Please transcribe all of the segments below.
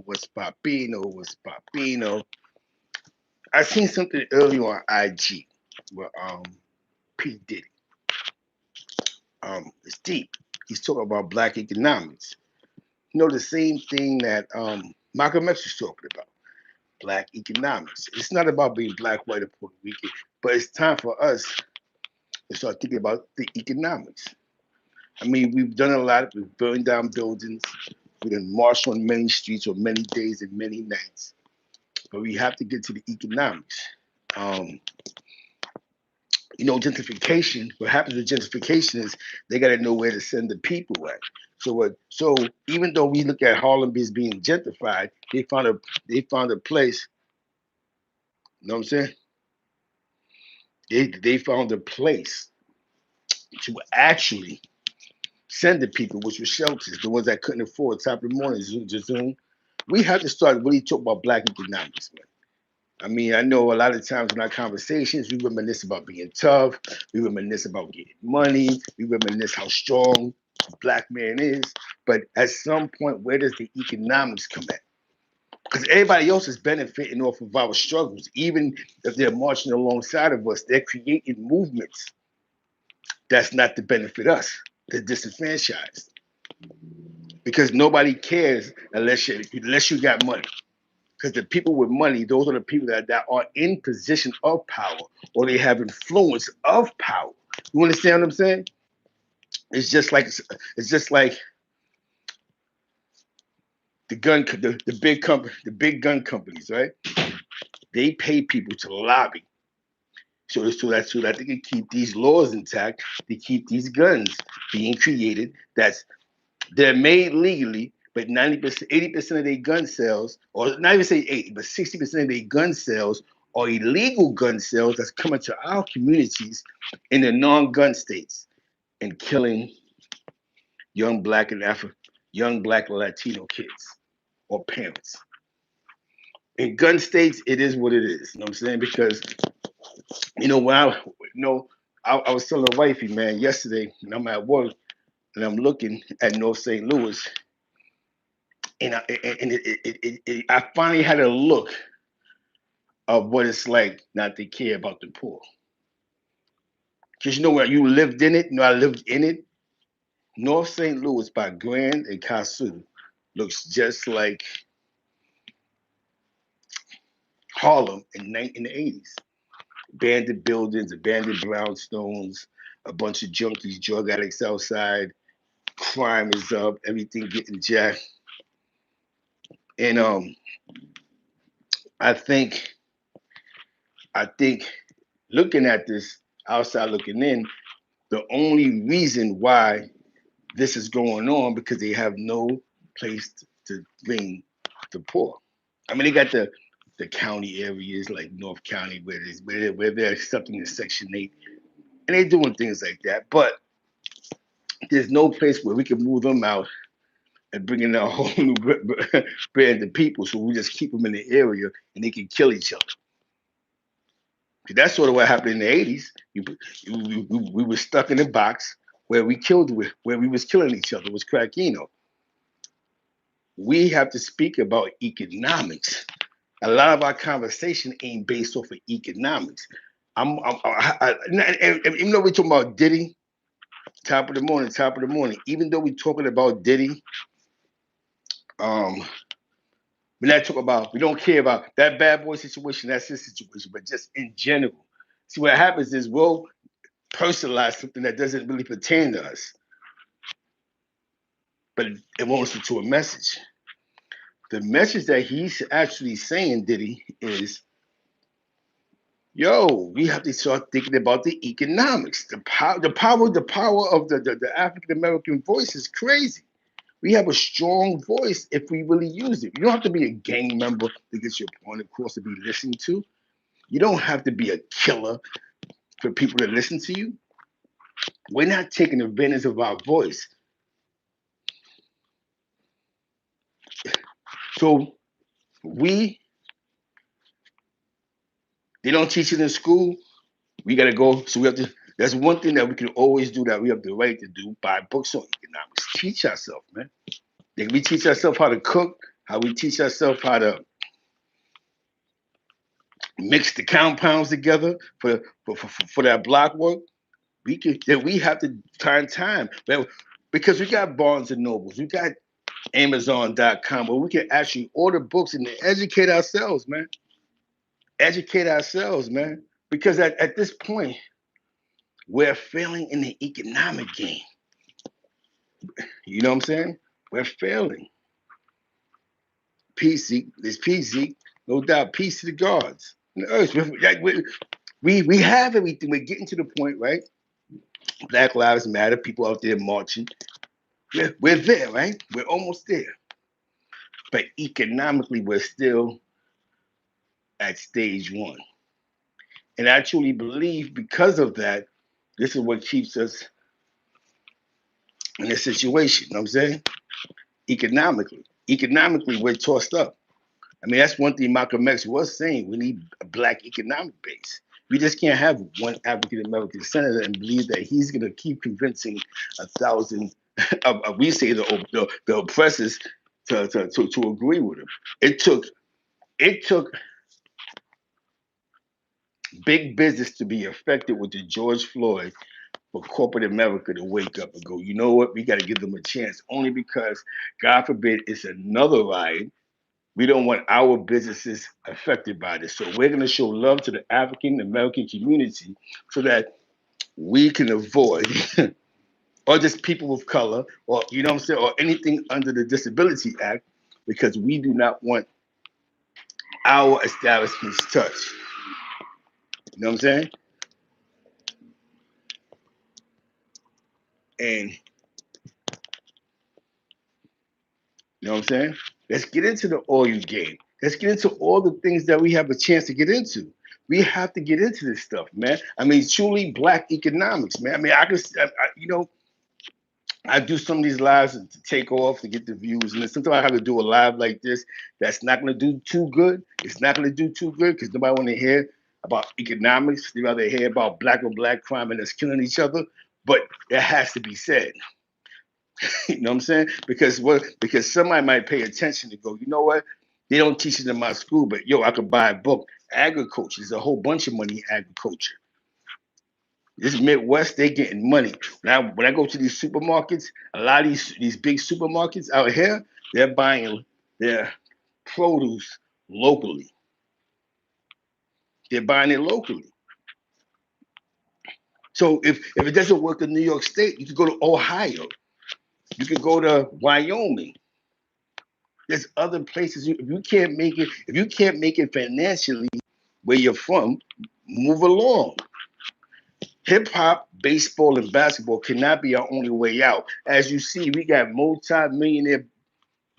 what's Papino, what's Papino. I seen something earlier on IG with P. Diddy. It's deep. He's talking about black economics. You know, the same thing that Malcolm X was talking about. Black economics. It's not about being black, white, or Puerto Rican, but it's time for us to start thinking about the economics. I mean, we've done a lot. We've burned down buildings. We done marched on many streets on many days and many nights. But we have to get to the economics. Um, gentrification. What happens with gentrification is they got to know where to send the people at. So even though we look at Harlem as being gentrified, they found a place. You know what I'm saying? They found a place to actually send the people, which were shelters, the ones that couldn't afford top of the morning, Zoom. We have to start really talking about black economics, man. I mean, I know a lot of times in our conversations, we reminisce about being tough, we reminisce about getting money, we reminisce how strong a black man is. But at some point, where does the economics come at? Because everybody else is benefiting off of our struggles. Even if they're marching alongside of us, they're creating movements that's not to benefit us, the disenfranchised. Because nobody cares unless you got money. Because the people with money, those are the people that are in position of power or they have influence of power. You understand what I'm saying? It's just like the big gun companies, right? They pay people to lobby. So that they can keep these laws intact, they keep these guns being created. They're made legally, but 90%, 80% of their gun sales, or not even say 80, but 60% of their gun sales are illegal gun sales that's coming to our communities in the non-gun states and killing young black and young black and Latino kids or parents. In gun states, it is what it is. You know what I'm saying? Because when I was telling the wifey, man, yesterday, and I'm at work and I'm looking at North St. Louis, I finally had a look of what it's like not to care about the poor. Because where you lived in it, I lived in it. North St. Louis by Grand and Kasu looks just like Harlem in the 80s. Abandoned buildings, abandoned brownstones, a bunch of junkies, drug addicts outside, crime is up, everything getting jacked. And I think I think looking at this outside looking in, the only reason why this is going on because they have no place to bring the poor. I mean, they got the county areas like North County where they're accepting in Section 8, and they're doing things like that. But there's no place where we can move them out and bring in a whole new brand of people. So we just keep them in the area and they can kill each other. That's sort of what happened in the 80s. We were stuck in a box where where we was killing each other. It was crackino. We have to speak about economics. A lot of our conversation ain't based off of economics. Even though we're talking about Diddy, top of the morning. Even though we're talking about Diddy, um, we don't care about that bad boy situation. That's his situation, but just in general. See, what happens is we'll personalize something that doesn't really pertain to us, but it wants us to a message. The message that he's actually saying, Diddy, is yo, we have to start thinking about the economics. The power of the African American voice is crazy. We have a strong voice if we really use it. You don't have to be a gang member to get your point across to be listened to. You don't have to be a killer for people to listen to you. We're not taking advantage of our voice. So we they don't teach it in school. We gotta go. So we have to. That's one thing that we can always do that we have the right to do. Buy books on economics. Teach ourselves, man. Like we teach ourselves how to cook, how we teach ourselves how to mix the compounds together for that block work. We have to turn time. Well, because we got Barnes and Nobles, we got Amazon.com, where we can actually order books and educate ourselves, man. Educate ourselves, man. Because at this point, we're failing in the economic game. You know what I'm saying? We're failing. PC, there's PC, no doubt. Peace to the gods. We have everything. We're getting to the point, right? Black Lives Matter, people out there marching. We're there, right? We're almost there. But economically, we're still at stage one. And I truly believe because of that, this is what keeps us in this situation. You know what I'm saying? Economically. Economically, we're tossed up. I mean, that's one thing Malcolm X was saying. We need a black economic base. We just can't have one African American senator and believe that he's going to keep convincing 1,000, we say the oppressors to agree with him. It took big business to be affected with the George Floyd for corporate America to wake up and go, you know what, we got to give them a chance. Only because, God forbid, it's another riot. We don't want our businesses affected by this. So we're going to show love to the African American community so that we can avoid, or just people of color, or you know what I'm saying, or anything under the Disability Act, because we do not want our establishments touched. You know what I'm saying? And you know what I'm saying? Let's get into the oil game. Let's get into all the things that we have a chance to get into. We have to get into this stuff, man. I mean, truly black economics, man. I mean, I do some of these lives to take off to get the views, and then sometimes I have to do a live like this that's not going to do too good. It's not going to do too good because nobody want to hear about economics. They rather hear about black on black crime and that's killing each other. But it has to be said. You know what I'm saying? Because somebody might pay attention to go, you know what? They don't teach it in my school, but yo, I could buy a book. Agriculture, there's a whole bunch of money in agriculture. This Midwest, they getting money. When I go to these supermarkets, a lot of these big supermarkets out here, they're buying their produce locally. They're buying it locally. So if it doesn't work in New York State, you can go to Ohio. You can go to Wyoming. There's other places. If you can't make it financially where you're from, move along. Hip hop, baseball, and basketball cannot be our only way out. As you see, we got multi-millionaire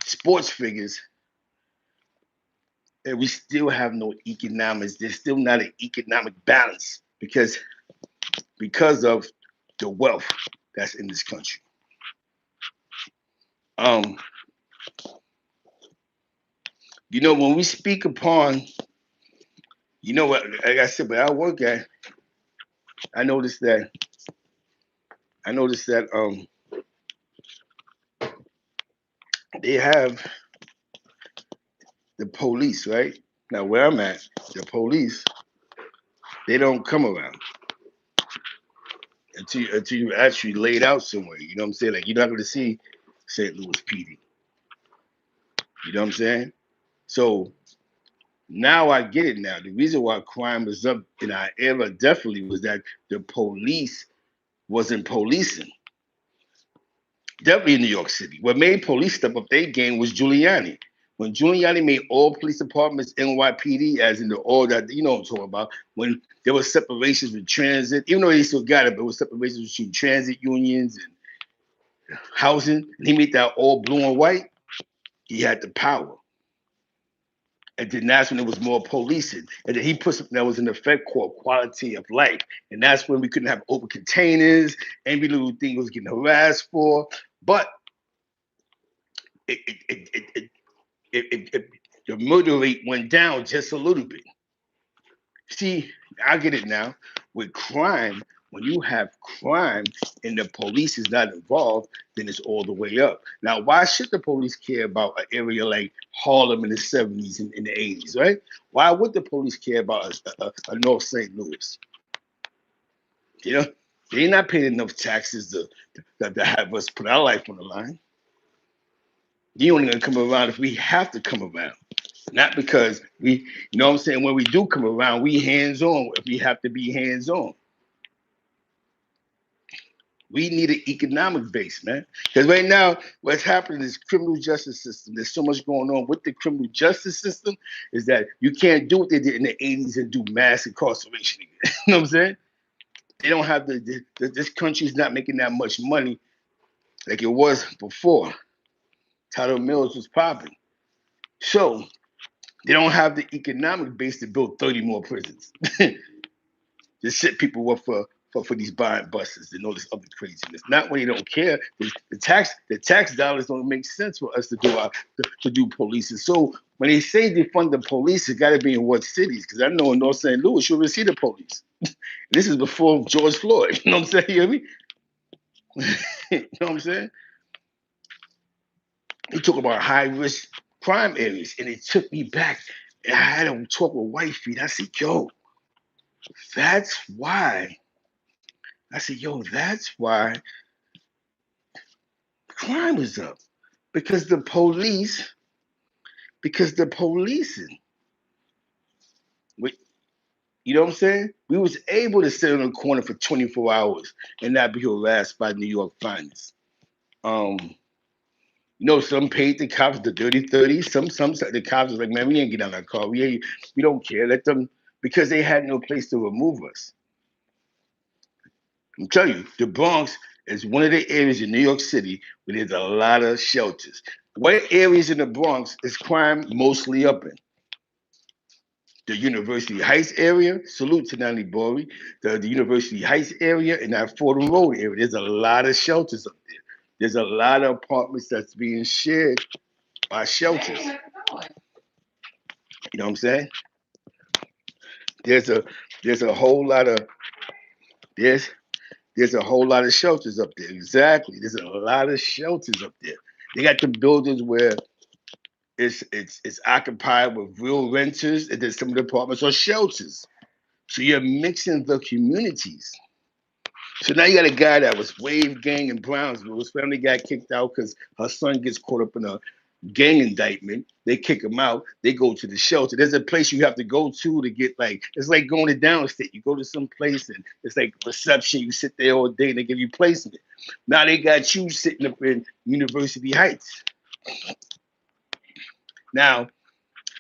sports figures, and we still have no economics. There's still not an economic balance because of the wealth that's in this country. Um, when we speak upon, what, like I said, but I work at, I noticed that they have the police, right? Now where I'm at, the police, they don't come around until you actually laid out somewhere. You know what I'm saying? Like you're not gonna see St. Louis PD. You know what I'm saying? So now I get it now. The reason why crime was up in our era definitely was that the police wasn't policing. Definitely in New York City. What made police step up their game was Giuliani. When Giuliani made all police departments NYPD, as in the all that, you know what I'm talking about, when there was separations with transit, even though they still got it, but it was separations between transit unions and housing, and he made that all blue and white, he had the power. And then that's when it was more policing. And then he put something that was in effect called quality of life. And that's when we couldn't have open containers, every little thing was getting harassed for. But it, it, it, it, the murder rate went down just a little bit. See, I get it now. With crime, When you have crime and the police is not involved, then it's all the way up. Now, why should the police care about an area like Harlem in the 70s and in the 80s, right? Why would the police care about a North St. Louis? You know, they're not paying enough taxes to have us put our life on the line. You only gonna come around if we have to come around. Not because you know what I'm saying? When we do come around, we hands on if we have to be hands on. We need an economic base, man. Because right now, what's happening is criminal justice system. There's so much going on with the criminal justice system is that you can't do what they did in the 80s and do mass incarceration again. You know what I'm saying? They don't have this country's not making that much money like it was before. Title Mills was popping. So they don't have the economic base to build 30 more prisons. Just set people up for these buying buses and all this other craziness. Not when they don't care. The tax dollars don't make sense for us to do policing. So when they say defund the police, it got to be in what cities? Because I know in North St. Louis you will see the police. This is before George Floyd. You know what I'm saying? You hear me? You know what I'm saying? They talk about high risk crime areas, and it took me back. And I had to talk with white feet. I said, "Yo, that's why." I said, "Yo, that's why crime is up because the policing. You know what I'm saying? We was able to sit on the corner for 24 hours and not be harassed by New York finest. Um, some paid the cops the dirty 30. Some the cops was like, man, we ain't get out of that car. We don't care. Let them because they had no place to remove us. I'm telling you, the Bronx is one of the areas in New York City where there's a lot of shelters. What areas in the Bronx is crime mostly up in? The University Heights area, salute to Nani Bori, the University Heights area and that Fordham Road area. There's a lot of shelters up there. There's a lot of apartments that's being shared by shelters. You know what I'm saying? There's a there's a whole lot of there's there's a whole lot of shelters up there. Exactly. There's a lot of shelters up there. They got the buildings where it's occupied with real renters, and then some of the apartments are shelters. So you're mixing the communities. So now you got a guy that was wave gang in Brownsville. His family got kicked out because her son gets caught up in a gang indictment. They kick him out. They go to the shelter. There's a place you have to go to get it's like going to downstate. You go to some place and it's like reception. You sit there all day and they give you placement. Now they got you sitting up in University Heights. Now,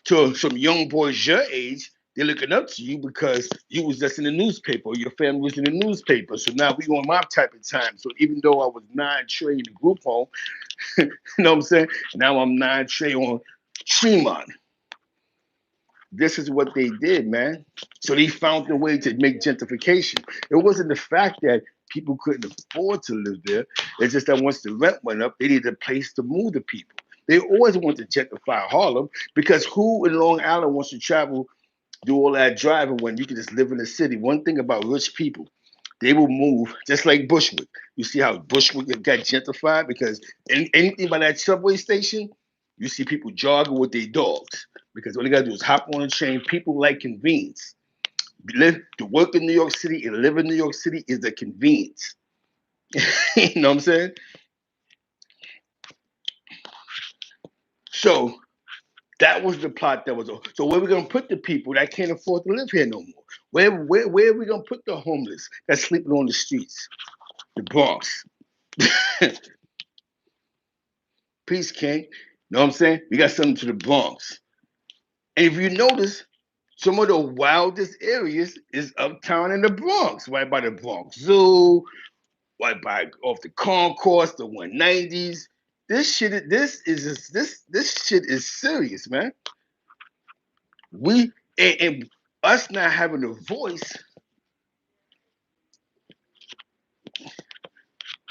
to some young boys your age, they're looking up to you because you was just in the newspaper, or your family was in the newspaper. So now we on my type of time. So even though I was 9 Trey in the group home, you know what I'm saying? Now I'm 9 Trey on Tremont. This is what they did, man. So they found a way to make gentrification. It wasn't the fact that people couldn't afford to live there. It's just that once the rent went up, they needed a place to move the people. They always wanted to gentrify Harlem because who in Long Island wants to travel, do all that driving when you can just live in the city? One thing about rich people, they will move just like Bushwick. You see how Bushwick got gentrified because anything by that subway station, you see people jogging with their dogs because all they gotta do is hop on a train. People like convenience. To work in New York City and live in New York City is a convenience. You know what I'm saying? So that was the plot that was. So where are we gonna put the people that can't afford to live here no more? Where are we gonna put the homeless that's sleeping on the streets? The Bronx. Peace, King. Know what I'm saying? We got something to the Bronx. And if you notice, some of the wildest areas is uptown in the Bronx, right by the Bronx Zoo, right by off the concourse, the 190s. This shit is serious, man. We and us not having a voice,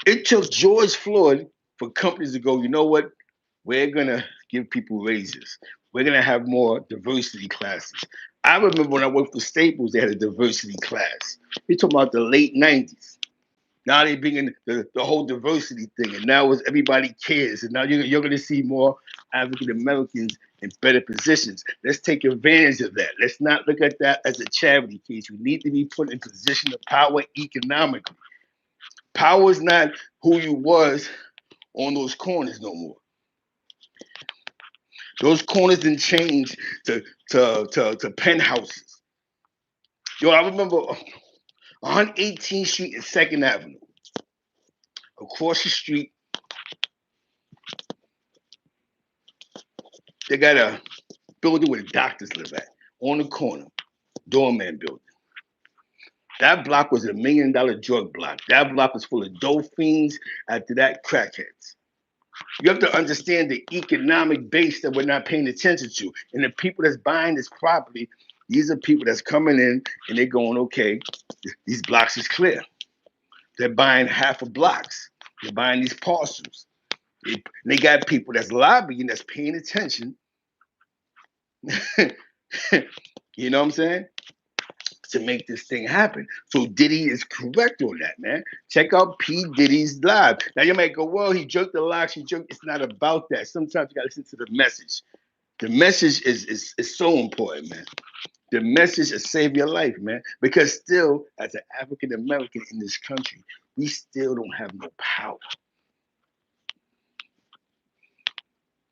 it took George Floyd for companies to go, you know what? We're gonna give people raises. We're gonna have more diversity classes. I remember when I worked for Staples, they had a diversity class. You're talking about the late '90s. Now they bring in the whole diversity thing, and now it's everybody cares, and now you're going to see more African Americans in better positions. Let's take advantage of that. Let's not look at that as a charity case. We need to be put in position of power economically. Power is not who you was on those corners no more. Those corners didn't change to penthouses. Yo, I remember 118th Street and 2nd Avenue. Across the street, they got a building where the doctors live at, on the corner, doorman building. That block was $1 million drug block. That block was full of dope fiends. After that, crackheads. You have to understand the economic base that we're not paying attention to. And the people that's buying this property, these are people that's coming in and they're going, okay, these blocks is clear. They're buying half of blocks. They're buying these parcels. They got people that's lobbying, that's paying attention. You know what I'm saying? To make this thing happen. So Diddy is correct on that, man. Check out P. Diddy's live. Now you might go, well, he jerked the locks, he jerked. It's not about that. Sometimes you gotta listen to the message. The message is so important, man. The message is save your life, man. Because still, as an African American in this country, we still don't have no power.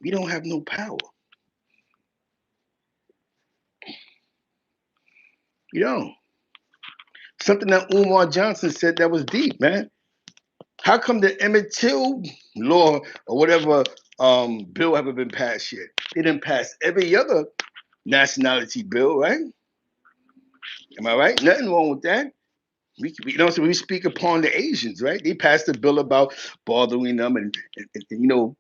We don't have no power. You know, something that Umar Johnson said that was deep, man. How come the Emmett Till law or whatever bill haven't been passed yet? They didn't pass every other nationality bill, right? Am I right? Nothing wrong with that. So we speak upon the Asians, right? They passed a bill about bothering them, and you know,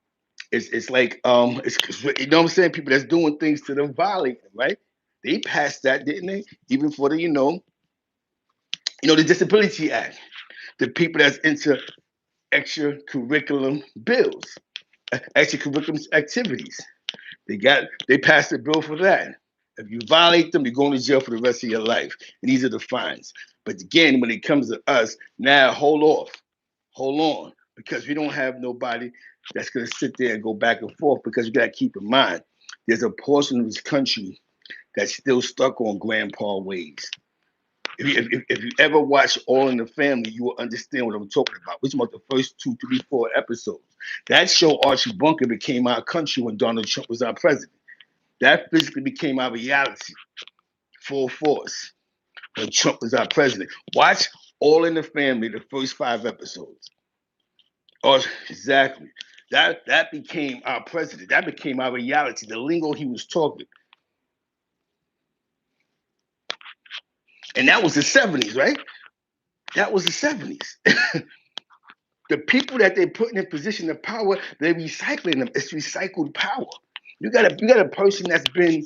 it's like it's you know what I'm saying. People that's doing things to them, violate them, right? They passed that, didn't they? Even for the the Disability Act, the people that's into extracurriculum bills, extracurriculum activities. They passed a bill for that. If you violate them, you're going to jail for the rest of your life. And these are the fines. But again, when it comes to us, now hold on, because we don't have nobody that's going to sit there and go back and forth. Because you got to keep in mind, there's a portion of this country that's still stuck on grandpa ways. If you ever watch All in the Family, you will understand what I'm talking about. We're talking about the first 2, 3, 4 episodes. That show, Archie Bunker, became our country when Donald Trump was our president. That physically became our reality, full force, when Trump was our president. Watch All in the Family, the first 5 episodes. Oh, exactly. That became our president. That became our reality, the lingo he was talking. And that was the 70s, right? That was the 70s. The people that they're putting in position of power, they're recycling them. It's recycled power. You got a person that's been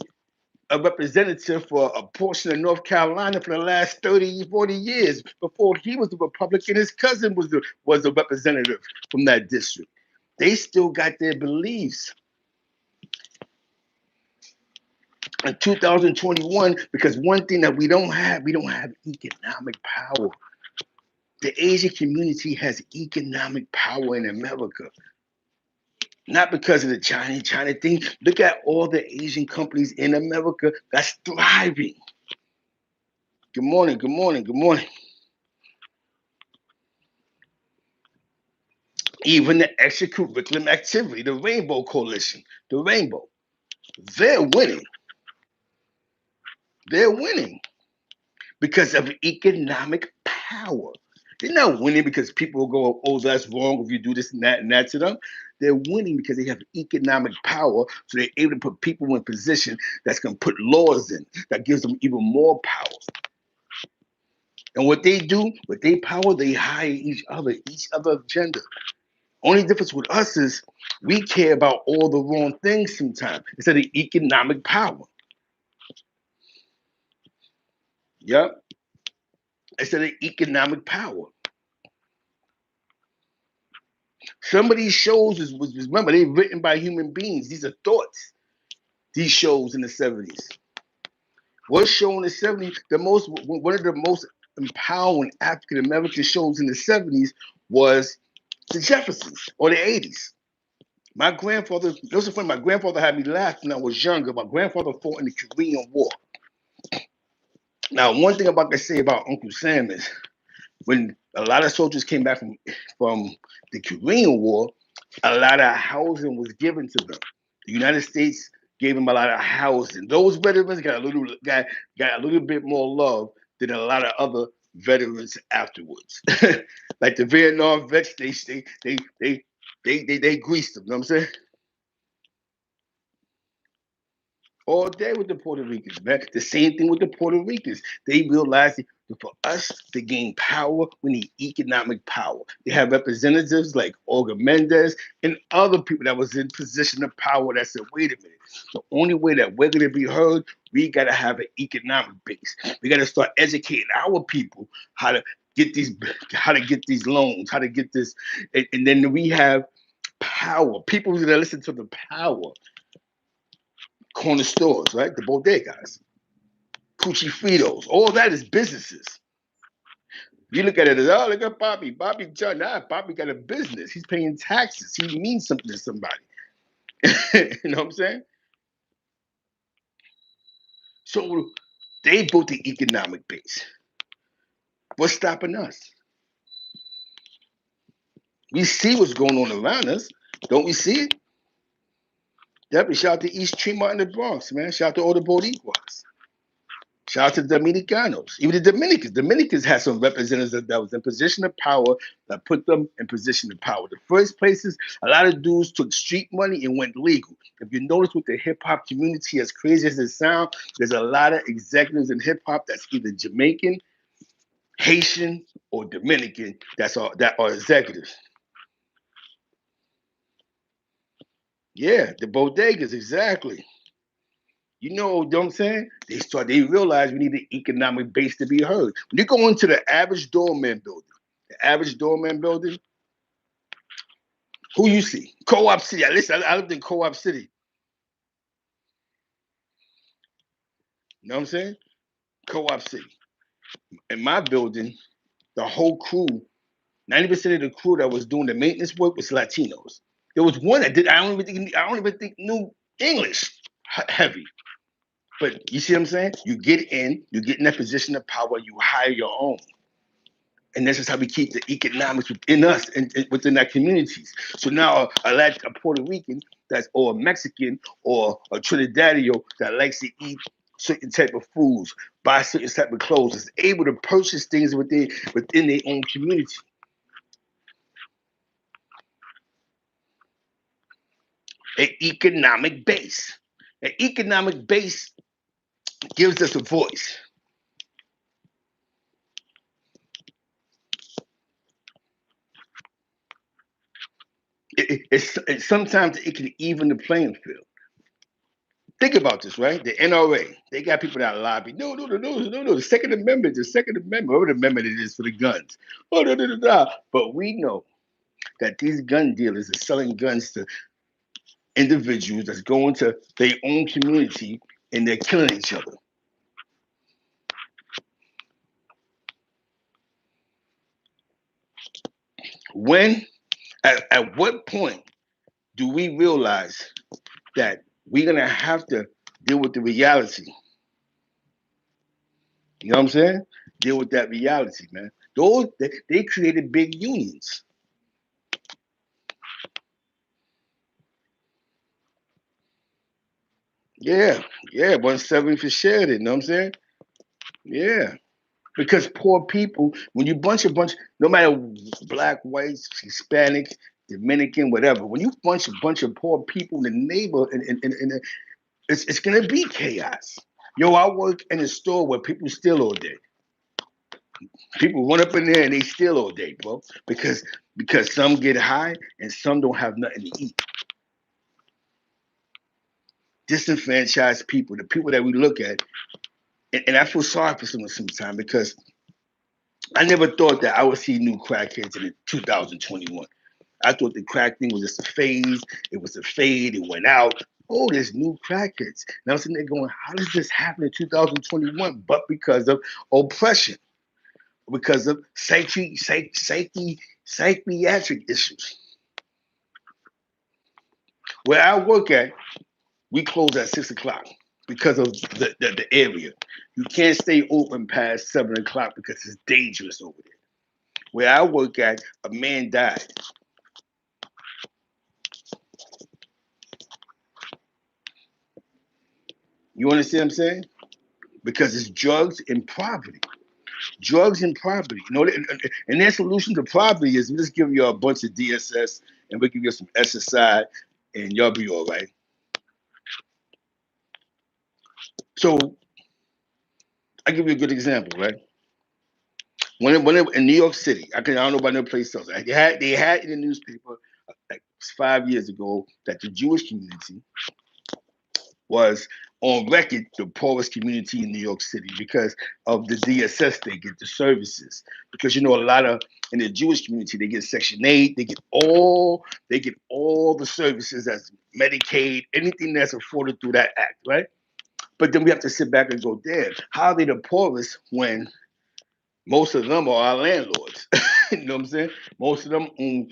a representative for a portion of North Carolina for the last 30, 40 years. Before he was a Republican, his cousin was a representative from that district. They still got their beliefs. In 2021, because one thing that we don't have economic power. The Asian community has economic power in America. Not because of the China thing. Look at all the Asian companies in America that's thriving. Good morning, good morning, good morning. Even the extracurriculum activity, the Rainbow Coalition, the Rainbow, they're winning. They're winning because of economic power. They're not winning because people will go, oh, that's wrong if you do this and that to them. They're winning because they have economic power, so they're able to put people in position that's going to put laws in that gives them even more power. And what they do, with their power, they hire each other agenda. Only difference with us is we care about all the wrong things sometimes instead of economic power. Yep. Instead of economic power. Some of these shows was remember, they're written by human beings. These are thoughts. these shows in the 70s. What show in the 70s, one of the most empowering African American shows in the 70s was the Jeffersons or the 80s. My grandfather, it was funny, my grandfather had me laugh when I was younger. My grandfather fought in the Korean War. Now, one thing I say about Uncle Sam is when a lot of soldiers came back from the Korean War, a lot of housing was given to them. The United States gave them a lot of housing. Those veterans got a little bit more love than a lot of other veterans afterwards. Like the Vietnam vets, they greased them. You know what I'm saying? All day with the Puerto Ricans, man. The same thing with the Puerto Ricans. They realize that for us to gain power, we need economic power. They have representatives like Olga Mendez and other people that was in position of power that said, wait a minute, the only way that we're going to be heard, we got to have an economic base. We got to start educating our people how to get these loans, how to get this. And then we have power. People who listen to the power. Corner stores, right? The bodegas, Coochie Fritos, all that is businesses. You look at it as, oh, look at Bobby. Bobby John, Bobby got a business. He's paying taxes. He means something to somebody. You know what I'm saying? So they built the economic base. What's stopping us? We see what's going on around us. Don't we see it? Definitely shout out to East Tremont in the Bronx, man. Shout out to all the Boricuas. Shout out to the Dominicanos, even the Dominicans. Dominicans had some representatives that was in position of power that put them in position of power. The first places, a lot of dudes took street money and went legal. If you notice with the hip hop community, as crazy as it sounds, there's a lot of executives in hip hop that's either Jamaican, Haitian, or Dominican that are executives. Yeah, the bodegas, exactly. You know what I'm saying? They realize we need an economic base to be heard. When you go into the average doorman building, who you see? Co-op City. I lived in Co-op City. You know what I'm saying? Co-op City. In my building, the whole crew, 90% of the crew that was doing the maintenance work was Latinos. There was one that did. I don't even think knew English heavy. But you see what I'm saying? You get in that position of power, you hire your own. And this is how we keep the economics within us and within our communities. So now a Puerto Rican or a Mexican or a Trinidadian that likes to eat certain type of foods, buy certain type of clothes, is able to purchase things within their own community. An economic base. An economic base gives us a voice. Sometimes it can even the playing field. Think about this, right? The NRA, they got people that lobby. No. The Second Amendment, whatever the amendment it is for the guns. Oh, no. But we know that these gun dealers are selling guns to individuals that's going to their own community and they're killing each other. When, at what point do we realize that we're going to have to deal with the reality? You know what I'm saying? Deal with that reality, man. They created big unions. Yeah, 170 for shared it, you know what I'm saying? Yeah. Because poor people, when you no matter black, whites, Hispanic, Dominican, whatever, when you bunch of poor people in the neighborhood, it's gonna be chaos. Yo, I work in a store where people steal all day. People run up in there and they steal all day, bro. Because some get high and some don't have nothing to eat. Disenfranchised people, the people that we look at, and I feel sorry for someone sometimes because I never thought that I would see new crackheads in 2021. I thought the crack thing was just a phase. It was a fade. It went out. oh, there's new crackheads. Now I'm sitting there going, how does this happen in 2021? But because of oppression, because of psychiatric issues. Where I work at, we close at 6 o'clock because of the area. You can't stay open past 7 o'clock because it's dangerous over there. Where I work at, a man died. You understand what I'm saying? Because it's drugs and poverty. Drugs and poverty. You know, and their solution to poverty is we just give you a bunch of DSS and we give you some SSI and y'all be all right. So I give you a good example, right? When in New York City, I don't know about no place else. They had in the newspaper like 5 years ago that the Jewish community was on record the poorest community in New York City because of the DSS they get, the services. Because you know a lot of in the Jewish community they get Section 8, they get all the services as Medicaid, anything that's afforded through that act, right? But then we have to sit back and go, damn, how are they the poorest when most of them are our landlords? You know what I'm saying? Most of them own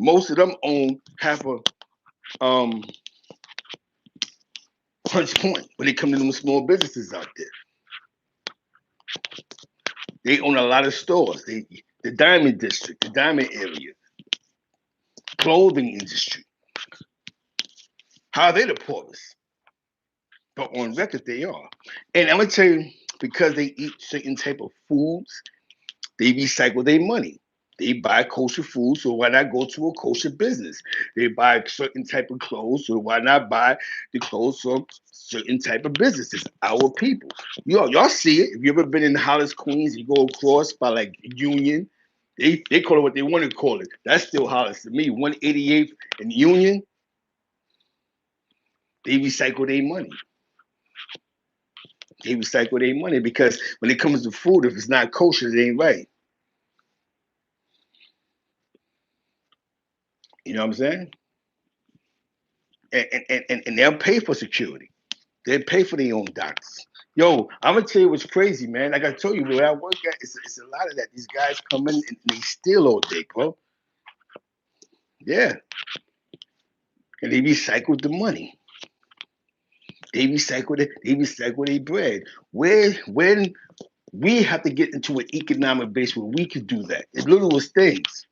most of them own half a um punch point when they come to them small businesses out there. They own a lot of stores. The diamond district, the diamond area, clothing industry. How are they the poorest? But on record they are. And I'm gonna tell you, because they eat certain type of foods, they recycle their money. They buy kosher food, so why not go to a kosher business? They buy certain type of clothes, so why not buy the clothes from certain type of businesses? Our people. Y'all see it. If you ever been in Hollis, Queens, you go across by like Union. They call it what they want to call it. That's still Hollis to me. 188th and Union, they recycle their money. They recycle their money because when it comes to food, if it's not kosher, it ain't right. You know what I'm saying? And they'll pay for security. They pay for their own doctors. Yo, I'm gonna tell you what's crazy, man. Like I told you, where I work at, it's a lot of that. These guys come in and they steal all day, bro. Yeah, and they recycle the money. They recycle it. They recycle their bread. When we have to get into an economic base where we can do that. It's littlest things.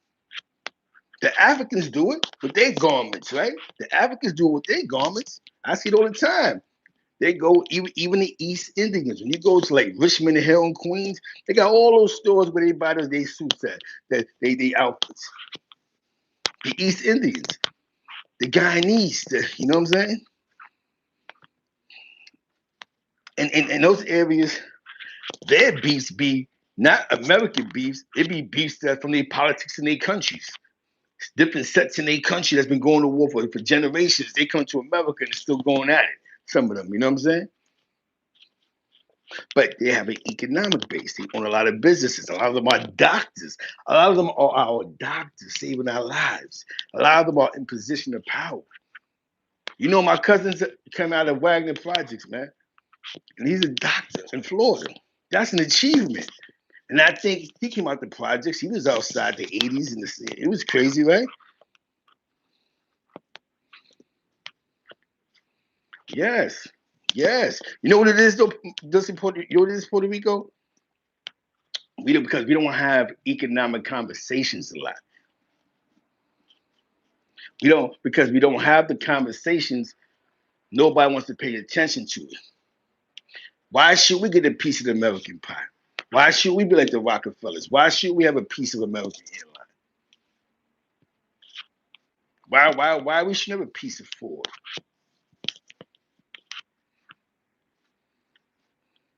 The Africans do it with their garments, right? The Africans do it with their garments. I see it all the time. They go even the East Indians. When you go to like Richmond Hill and Queens, they got all those stores where they buy those they suits at, that they outfits. The East Indians, the Guyanese, you know what I'm saying? And those areas, their beefs be not American beefs. It be beefs that from their politics in their countries. Different sets in their country that's been going to war for generations. They come to America and still going at it. Some of them, you know what I'm saying? But they have an economic base. They own a lot of businesses. A lot of them are doctors. A lot of them are our doctors saving our lives. A lot of them are in position of power. You know, my cousins come out of Wagner Projects, man, and he's a doctor in Florida. That's an achievement. And I think he came out the projects. He was outside the 80s and it was crazy, right? Yes. Yes. You know what it is though? You know what it is, Puerto Rico? Because we don't have economic conversations a lot. We don't because we don't have the conversations. Nobody wants to pay attention to it. Why should we get a piece of the American pie? Why should we be like the Rockefellers? Why should we have a piece of American airline? Why we should have a piece of Ford?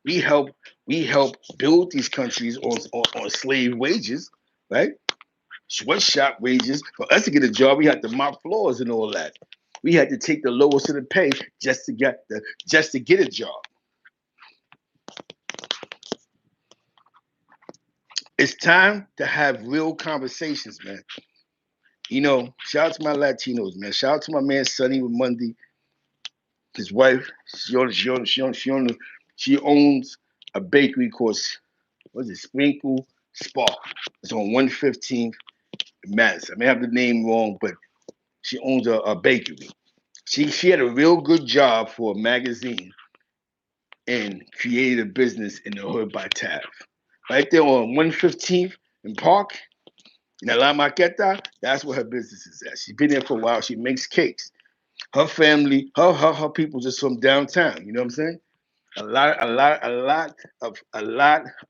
We help we help build these countries on slave wages, right? Sweatshop wages. For us to get a job, we had to mop floors and all that. We had to take the lowest of the pay just to get a job. It's time to have real conversations, man. You know, shout out to my Latinos, man. Shout out to my man Sonny with Monday. His wife, she owns a bakery called, what's it, Sprinkle Spark. It's on 115th Madison. I may have the name wrong, but she owns a bakery. She had a real good job for a magazine and created a business in the hood by Taft. Right there on 115th and Park, in La Maqueta, that's where her business is at. She's been there for a while. She makes cakes. Her family, her people just from downtown. You know what I'm saying? A lot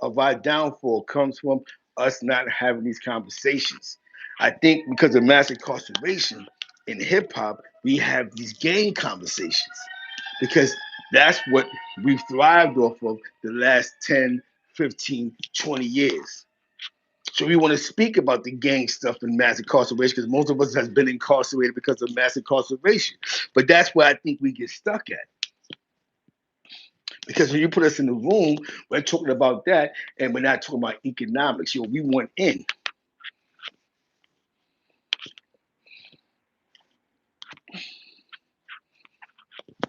of our downfall comes from us not having these conversations. I think because of mass incarceration in hip hop, we have these gang conversations because that's what we've thrived off of the last 10, 15, 20 years. So we want to speak about the gang stuff and mass incarceration because most of us has been incarcerated because of mass incarceration. But that's where I think we get stuck at. Because when you put us in the room, we're talking about that, and we're not talking about economics. We want in.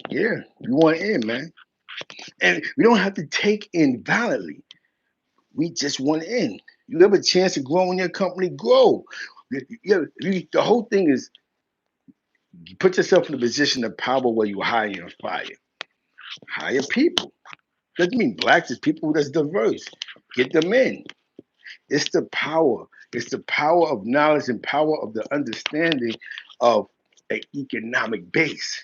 Yeah, we want in, man. And we don't have to take in violently. We just want in. You have a chance to grow in your company, grow. The whole thing is you put yourself in a position of power where you hire and fire. Hire people. Doesn't mean blacks, it's people that's diverse. Get them in. It's the power. It's the power of knowledge and power of the understanding of an economic base.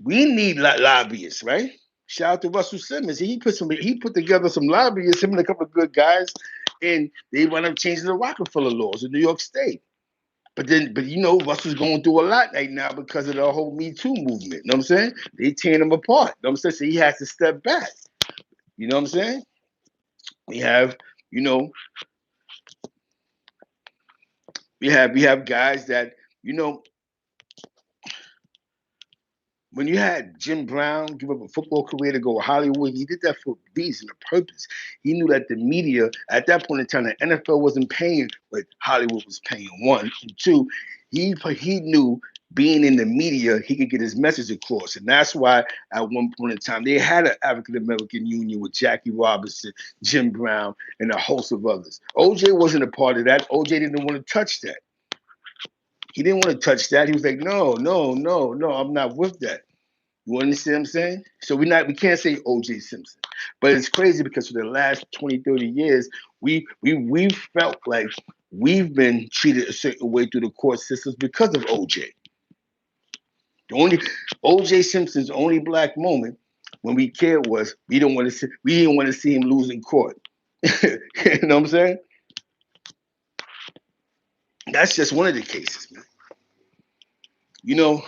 We need lobbyists, right? Shout out to Russell Simmons. He put together some lobbyists, him and a couple of good guys, and they wound up changing the Rockefeller laws in New York State. But Russell's going through a lot right now because of the whole Me Too movement. You know what I'm saying? They tearing him apart. You know what I'm saying? So he has to step back. You know what I'm saying? We have, you know, we have guys that, you know, when you had Jim Brown give up a football career to go to Hollywood, he did that for a reason, a purpose. He knew that the media, at that point in time, the NFL wasn't paying what Hollywood was paying. One. And two, he knew being in the media, he could get his message across. And that's why at one point in time, they had an African American union with Jackie Robinson, Jim Brown, and a host of others. OJ wasn't a part of that. OJ didn't want to touch that. He didn't want to touch that. He was like, no, no, no, no, I'm not with that. You understand what I'm saying? So we can't say OJ Simpson. But it's crazy because for the last 20, 30 years, we've felt like we've been treated a certain way through the court systems because of OJ. The only OJ Simpson's only black moment when we cared was we didn't want to see him lose in court. You know what I'm saying? That's just one of the cases, man. You know,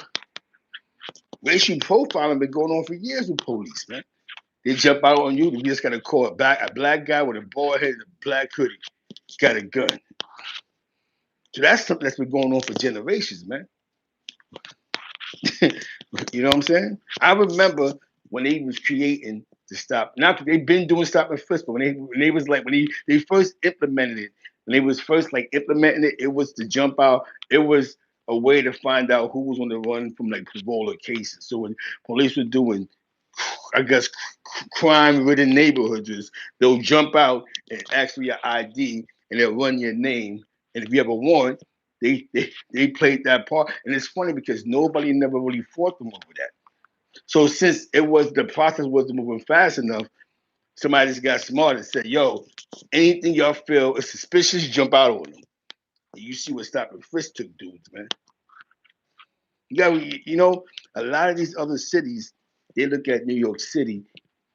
racial profiling been going on for years with police, man. They jump out on you. We just got to call a black guy with a bald head and a black hoodie. Got a gun. So that's something that's been going on for generations, man. You know what I'm saying? I remember when they was creating the stop. Now they've been doing stop and frisk, but when they first implemented it, when they was first like implementing it, it was to jump out. It was a way to find out who was on the run from like parole or cases. So when police were doing, I guess, crime-ridden neighborhoods, they'll jump out and ask for your ID and they'll run your name. And if you have a warrant, they played that part. And it's funny because nobody never really fought them over that. So since the process wasn't moving fast enough, somebody just got smart and said, "Yo, anything y'all feel is suspicious, jump out on them." And you see what Stop and Frisk took dudes, man. A lot of these other cities, they look at New York City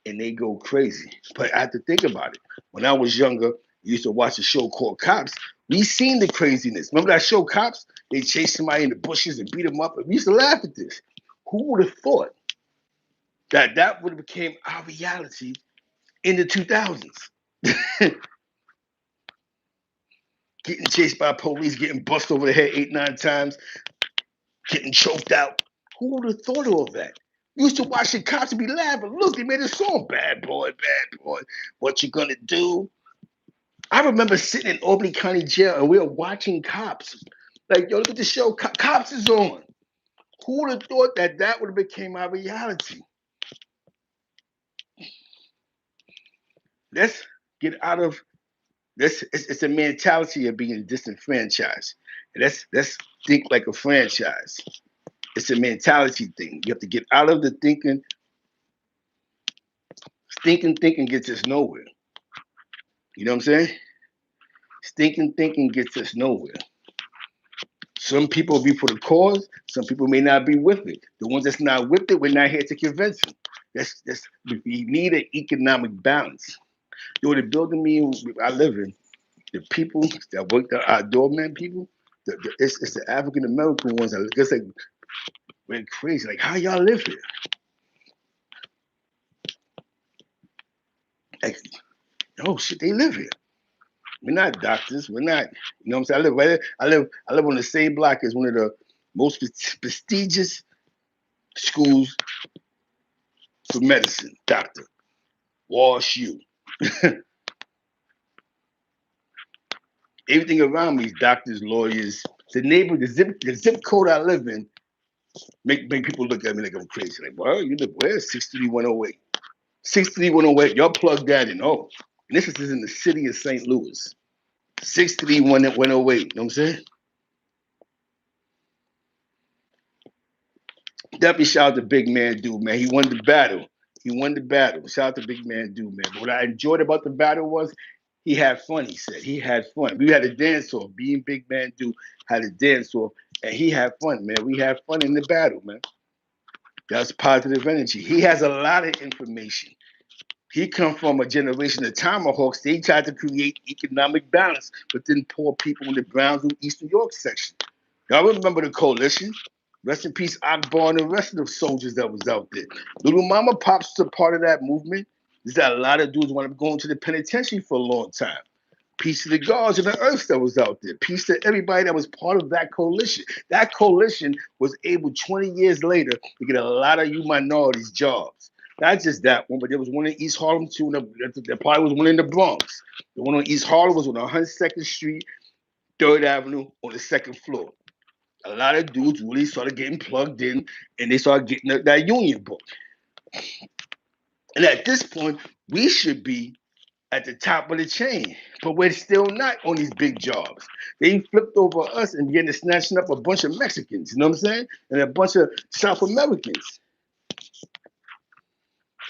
and they go crazy. But I have to think about it. When I was younger, I used to watch a show called Cops. We seen the craziness. Remember that show Cops? They chased somebody in the bushes and beat them up. And we used to laugh at this. Who would have thought that would have became our reality in the 2000s? Getting chased by police, getting bust over the head 8, 9 times, getting choked out. Who would have thought of all that? We used to watch the Cops and be laughing. Look, they made a song, bad boy, what you gonna do? I remember sitting in Albany County Jail and we were watching Cops. Like, yo, look at the show. Cops is on. Who would have thought that would have became our reality? Let's get out of this. It's a mentality of being disenfranchised. Let's think like a franchise. It's a mentality thing. You have to get out of the thinking. Stinking thinking gets us nowhere. You know what I'm saying? Stinking thinking gets us nowhere. Some people will be for the cause. Some people may not be with it. The ones that's not with it, we're not here to convince them. We need an economic balance. The building I live in, the people that work there, our doorman people, it's the African American ones that just like went crazy. Like, how y'all live here? Like, oh shit, they live here. We're not doctors. We're not, you know what I'm saying? I live on the same block as one of the most prestigious schools for medicine, doctor. Wash U. Everything around me is doctors, lawyers. The zip code I live in make people look at me like I'm crazy. Like, well, you live where? 63108. 63108. Y'all plug that in. Oh, and this is in the city of St. Louis. 63108. You know what I'm saying? Definitely shout out to Big Man Dude, man. He won the battle. Shout out to Big Man Dude, man. But what I enjoyed about the battle was he had fun, he said. He had fun. We had a dance off. Being Big Man Dude had a dance off. And he had fun, man. We had fun in the battle, man. That's positive energy. He has a lot of information. He come from a generation of tomahawks. They tried to create economic balance within poor people in the Brownsville, East New York section. Y'all remember the coalition? Rest in peace, Akbar and the rest of the soldiers that was out there. Little Mama Pops was a part of that movement. There's a lot of dudes want to go into the penitentiary for a long time. Peace to the guards and the earths that was out there. Peace to everybody that was part of that coalition. That coalition was able 20 years later to get a lot of you minorities jobs. Not just that one, but there was one in East Harlem too. There probably was one in the Bronx. The one on East Harlem was on 102nd Street, 3rd Avenue on the second floor. A lot of dudes really started getting plugged in and they started getting that union book. And at this point, we should be at the top of the chain, but we're still not on these big jobs. They flipped over us and began to snatching up a bunch of Mexicans, you know what I'm saying? And a bunch of South Americans.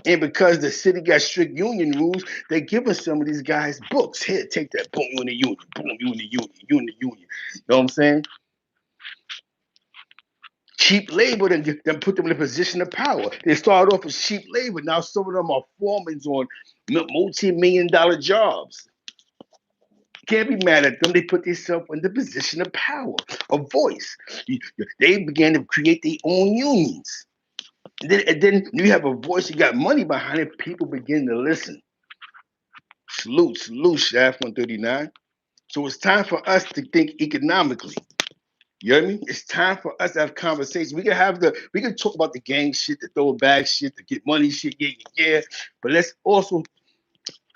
And because the city got strict union rules, they give us some of these guys books. Here, take that. Boom, you in the union. Boom, you in the union. You in the union. You know what I'm saying? Cheap labor, then put them in a position of power. They started off as cheap labor. Now some of them are foremen on multi-million-dollar jobs. Can't be mad at them. They put themselves in the position of power, of voice. They began to create their own unions. And then you have a voice, you got money behind it, people begin to listen. Salute, Shaft 139. So it's time for us to think economically. You know what I mean? It's time for us to have conversations. We can talk about the gang shit, the throwback shit, the get money shit, yeah. But let's also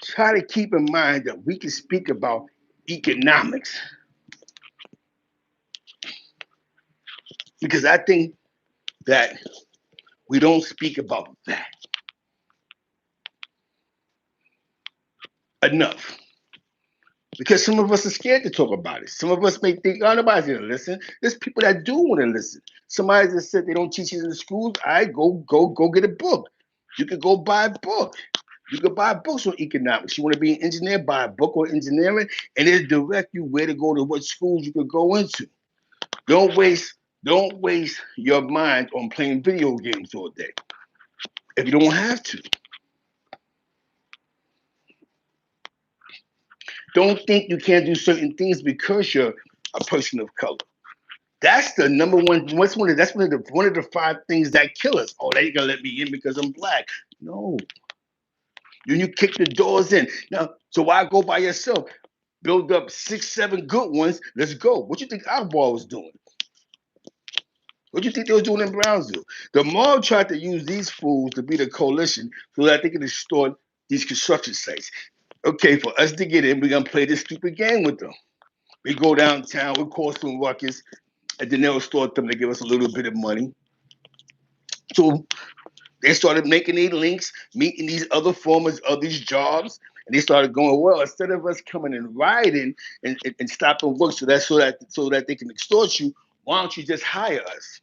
try to keep in mind that we can speak about economics. Because I think that we don't speak about that enough. Because some of us are scared to talk about it. Some of us may think, oh, nobody's gonna listen. There's people that do want to listen. Somebody just said they don't teach it in the schools. Go get a book. You could go buy a book. You could buy books on economics. You want to be an engineer, buy a book on engineering, and it'll direct you where to go to what schools you could go into. Don't waste your mind on playing video games all day if you don't have to. Don't think you can't do certain things because you're a person of color. That's the number one. That's one of the 5 things that kill us. Oh, they ain't gonna let me in because I'm black. No. You kick the doors in. Now, so why go by yourself? Build up 6, 7 good ones. Let's go. What you think Akbar was doing? What do you think they was doing in Brownsville? The mob tried to use these fools to be the coalition so that they can distort these construction sites. Okay, for us to get in, we're gonna play this stupid game with them. We go downtown, we cause some ruckus, and then they'll extort them to give us a little bit of money. So they started making these links, meeting these other formers of these jobs, and they started going, well, instead of us coming and rioting and stopping work so that they can extort you, why don't you just hire us?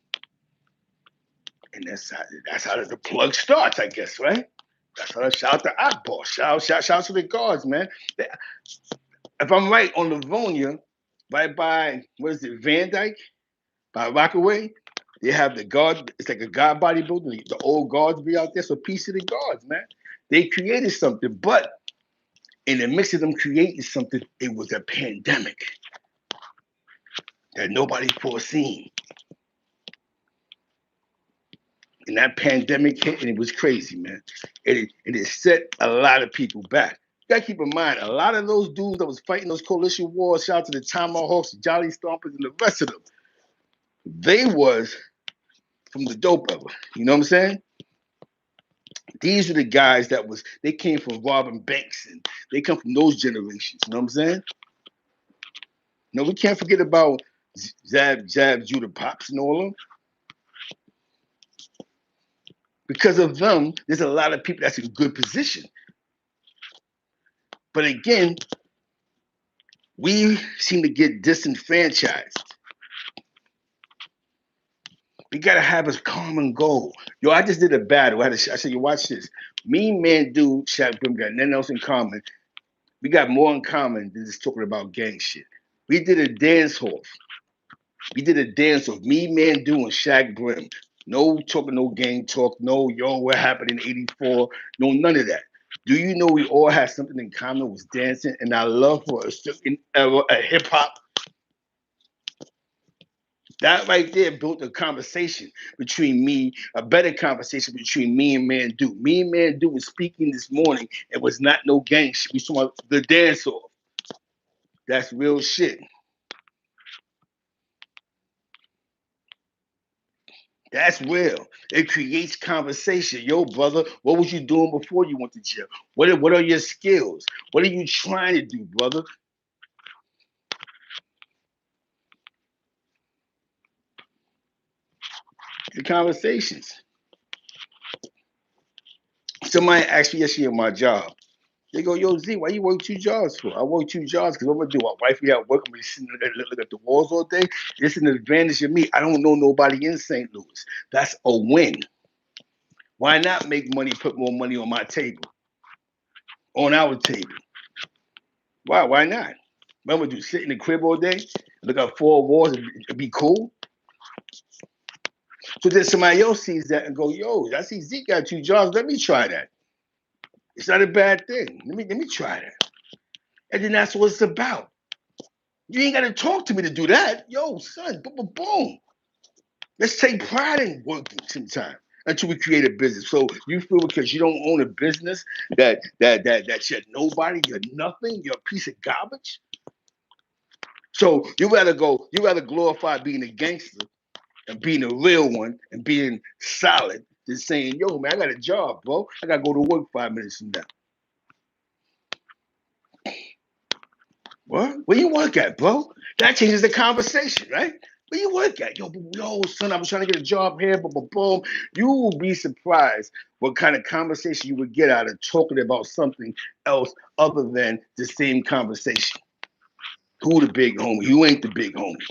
And that's how the plug starts, I guess, right? That's how. Shout out to Akbar. Shout to the guards, man. If I'm right, on Livonia, right by what is it, Van Dyke, by Rockaway, they have the guard. It's like a guard body building. The old guards be out there. So peace to the guards, man. They created something, but in the mix of them creating something, it was a pandemic that nobody foreseen. And that pandemic hit, and it was crazy, man. It set a lot of people back. You gotta keep in mind, a lot of those dudes that was fighting those coalition wars, shout out to the Tomahawks, Jolly Stompers, and the rest of them, they was from the dope era. You know what I'm saying? These are the guys they came from robbing banks, and they come from those generations. You know what I'm saying? No, we can't forget about Zab, Judah Pops, and all of them. Because of them, there's a lot of people that's in good position. But again, we seem to get disenfranchised. We gotta have a common goal. Yo, I just did a battle. I said, you watch this. Me, man, dude, Shaq Brim got nothing else in common. We got more in common than just talking about gang shit. We did a dance off. Me, man, dude, and Shaq Brim. No talking, no gang talk. No, yo, what happened in '84? No, none of that. Do you know we all had something in common? Was dancing and our love for a certain era of hip hop. That right there built a conversation between me, a better conversation between me and Man Do. Me and Man Do was speaking this morning. It was not no gang shit. We saw the dance off. That's real shit. That's real. It creates conversation. Yo, brother, what was you doing before you went to jail? What are your skills? What are you trying to do, brother? The conversations. Somebody asked me yesterday on my job. They go, yo, Z, why you work two jobs for? I work two jobs because what I'm gonna do? My wife be at work, I'm gonna sit and look at the walls all day. It's an advantage of me. I don't know nobody in St. Louis. That's a win. Why not make money, put more money on my table, on our table? Why? Why not? What I'm gonna do? Sit in the crib all day, look at four walls, and be cool? So then somebody else sees that and go, yo, I see Zeke got two jobs. Let me try that. It's not a bad thing. Let me try that. And then that's what it's about. You ain't gotta talk to me to do that. Yo, son, boom, boom, boom. Let's take pride in working sometime until we create a business. So you feel because you don't own a business that you're nobody, you're nothing, you're a piece of garbage. So you rather glorify being a gangster and being a real one and being solid than saying, yo, man, I got a job, bro. I gotta go to work 5 minutes from now. What? Where you work at, bro? That changes the conversation, right? Where you work at? Yo, son, I was trying to get a job here, but boom. You will be surprised what kind of conversation you would get out of talking about something else other than the same conversation. Who the big homie? You ain't the big homie.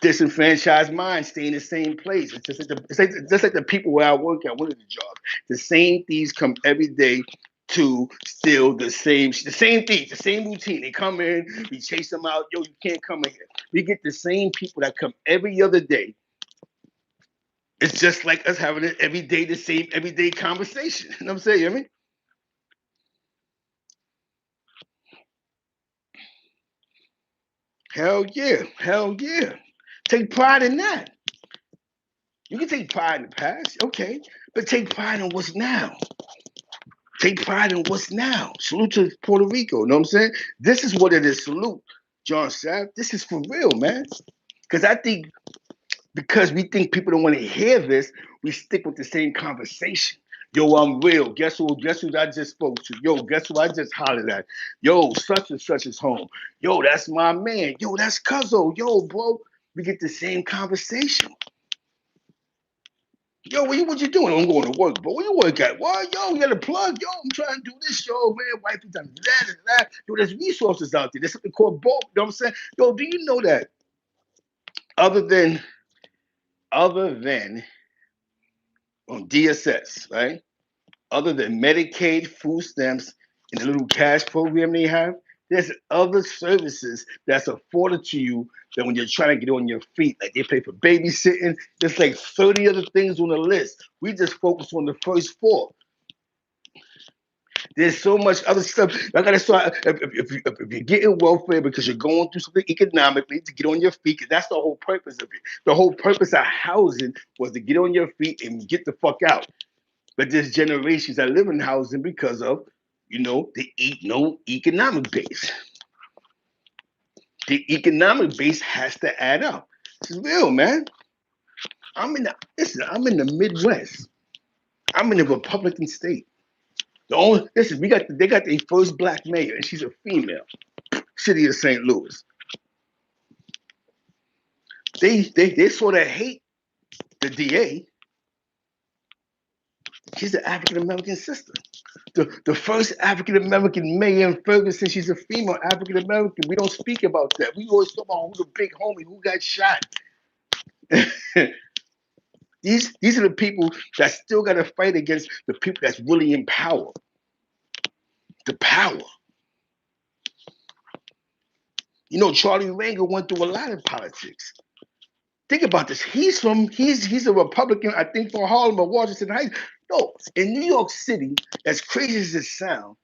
Disenfranchised mind stay in the same place. It's just like the people where I work at one of the jobs. The same thieves come every day to steal the same thieves, the same routine. They come in, we chase them out. Yo, you can't come in here. We get the same people that come every other day. It's just like us having it every day, the same everyday conversation. You know what I'm saying? You know what I mean? Hell yeah. Hell yeah. Take pride in that. You can take pride in the past, okay, but take pride in what's now. Take pride in what's now. Salute to Puerto Rico. You know what I'm saying? This is what it is. Salute, John Sapp. This is for real, man. Because I think because we think people don't want to hear this, we stick with the same conversation. Yo, I'm real. Guess who? Guess who I just spoke to? Yo, guess who I just hollered at? Yo, such and such is home. Yo, that's my man. Yo, that's Cuzzo. Yo, bro. We get the same conversation. Yo, what you doing? I'm going to work, but where you work at? What? Yo, you got a plug? Yo, I'm trying to do this, yo, man. Wife is done that. Yo, there's resources out there. There's something called bulk. You know what I'm saying? Yo, do you know that other than other than on DSS, right? Other than Medicaid, food stamps, and the little cash program they have, there's other services that's afforded to you that when you're trying to get on your feet, like they pay for babysitting. There's like 30 other things on the list. We just focus on the first four. There's so much other stuff. I gotta start. If you're getting welfare because you're going through something economically to get on your feet, because that's the whole purpose of it. The whole purpose of housing was to get on your feet and get the fuck out. But there's generations that live in housing because of, the no economic base. The economic base has to add up. It's real, man. I'm in the Midwest. I'm in a Republican state. They got their first black mayor, and she's a female. City of St. Louis. They sort of hate the DA. She's an African American sister. The first African American mayor in Ferguson, she's a female African American. We don't speak about that. We always talk about who the big homie, who got shot. These are the people that still got to fight against the people that's really in power. The power. Charlie Rangel went through a lot of politics. Think about this. He's a Republican, I think, from Harlem or Washington Heights. No, in New York City, as crazy as it sounds,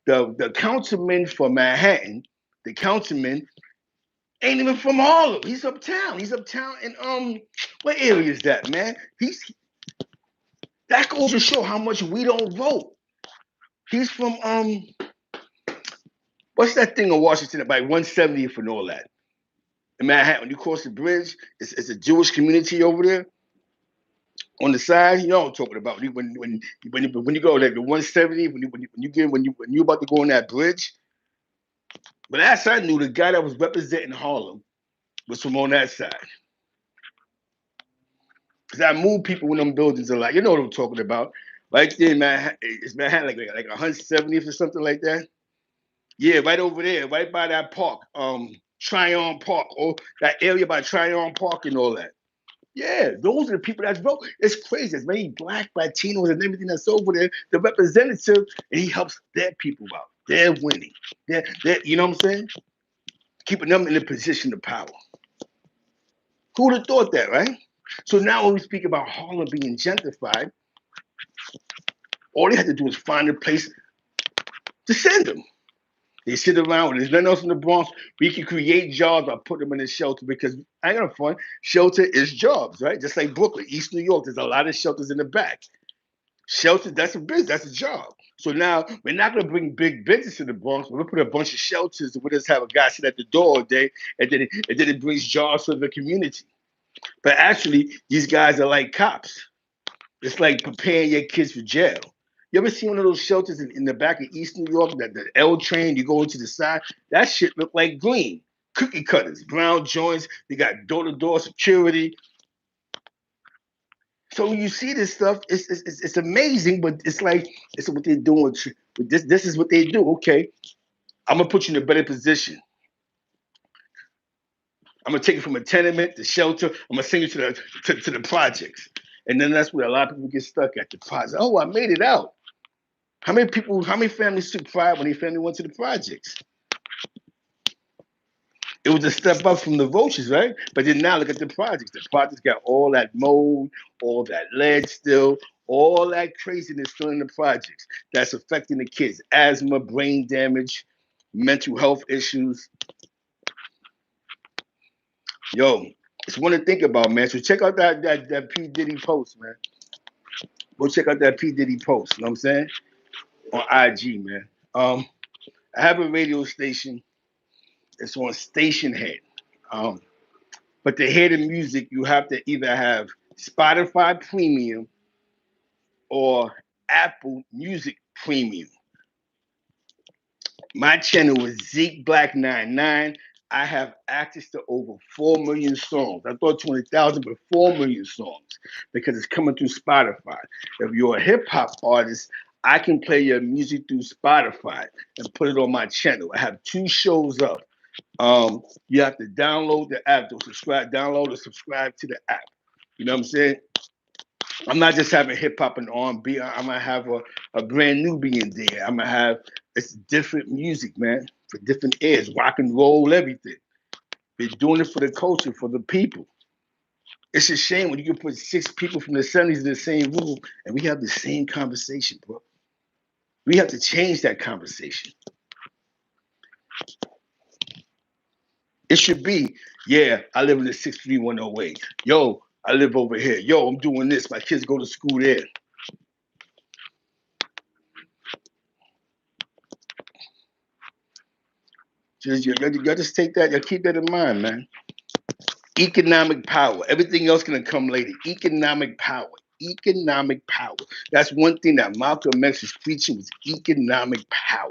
the councilman for Manhattan, the councilman ain't even from Harlem. He's uptown. He's uptown in what area is that, man? That goes to show how much we don't vote. He's from what's that thing in Washington by 170th and all that? In Manhattan, when you cross the bridge, it's a Jewish community over there. On the side, you know what I'm talking about. When you go like the 170, when you about to go on that bridge. But last I knew, the guy that was representing Harlem was from on that side. Cause I move people when them buildings are like, you know what I'm talking about. Right there, man. It's Manhattan like 170th or something like that. Yeah, right over there, right by that park, Tryon Park, or that area by Tryon Park and all that. Yeah, those are the people that vote. It's crazy. There's many black Latinos and everything that's over there. The representative, and he helps their people out. They're winning. You know what I'm saying? Keeping them in a position of power. Who would have thought that, right? So now when we speak about Harlem being gentrified, all they had to do is find a place to send them. They sit around when there's nothing else in the Bronx. We can create jobs by putting them in a shelter because I ain't gonna fun. Shelter is jobs, right? Just like Brooklyn, East New York, there's a lot of shelters in the back. Shelter, that's a business, that's a job. So now we're not gonna bring big business to the Bronx. We're gonna put a bunch of shelters and we'll just have a guy sit at the door all day and then it brings jobs for the community. But actually, these guys are like cops. It's like preparing your kids for jail. You ever seen one of those shelters in the back of East New York, that the L train, you go into the side? That shit look like green. Cookie cutters, brown joints, they got door-to-door security. So when you see this stuff, it's amazing, but it's like, it's what they're doing. This is what they do. Okay, I'm gonna put you in a better position. I'm gonna take you from a tenement to shelter. I'm gonna send you to the projects. And then that's where a lot of people get stuck at the project. Oh, I made it out. How many families took pride when their family went to the projects? It was a step up from the roaches, right? But then now look at the projects. The projects got all that mold, all that lead still, all that craziness still in the projects that's affecting the kids. Asthma, brain damage, mental health issues. Yo, it's one to think about, man. So check out that P. Diddy post, man. Go check out that P. Diddy post, you know what I'm saying? On IG, man. I have a radio station. It's on Station Head. Um, but to hear the music, you have to either have Spotify Premium or Apple Music Premium. My channel is Zeke Black 99. I have access to over 4 million songs. I thought 20,000, but 4 million songs because it's coming through Spotify. If you're a hip hop artist, I can play your music through Spotify and put it on my channel. I have 2 shows up. You have to download the app, download and subscribe to the app. You know what I'm saying? I'm not just having hip hop and R&B. I'm gonna have a brand new being there. I'm gonna have it's different music, man, for different ears, rock and roll, everything. We're doing it for the culture, for the people. It's a shame when you can put 6 people from the 70s in the same room and we have the same conversation, bro. We have to change that conversation. It should be, yeah, I live in the 63108. Yo, I live over here. Yo, I'm doing this. My kids go to school there. You just take that, you keep that in mind, man. Economic power. Everything else gonna come later. Economic power. Economic power. That's one thing that Malcolm X was preaching was economic power.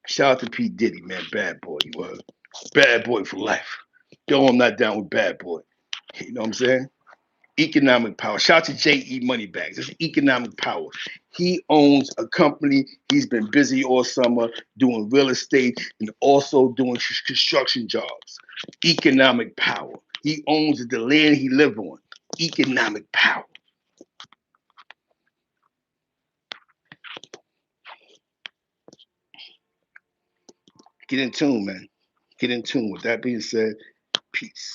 Shout out to P. Diddy, man. Bad boy, you were. Bad boy for life. Yo, I'm not down with bad boy. You know what I'm saying? Economic power. Shout out to J.E. Moneybags. It's economic power. He owns a company. He's been busy all summer doing real estate and also doing construction jobs. Economic power. He owns the land he lives on. Economic power. Get in tune, man. Get in tune. With that being said, peace.